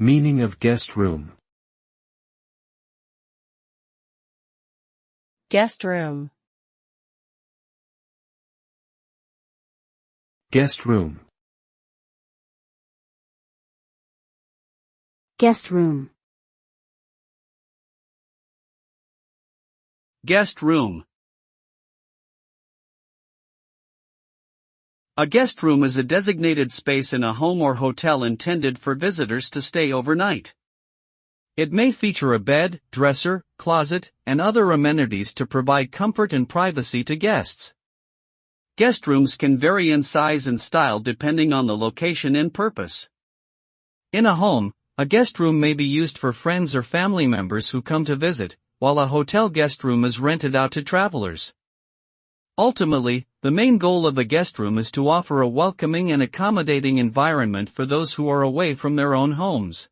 Meaning of guest room. Guest room. Guest room. Guest room. Guest room. A guest room is a designated space in a home or hotel intended for visitors to stay overnight. It may feature a bed, dresser, closet, and other amenities to provide comfort and privacy to guests. Guest rooms can vary in size and style depending on the location and purpose. In a home, a guest room may be used for friends or family members who come to visit, while a hotel guest room is rented out to travelers. Ultimately, the main goal of a guest room is to offer a welcoming and accommodating environment for those who are away from their own homes.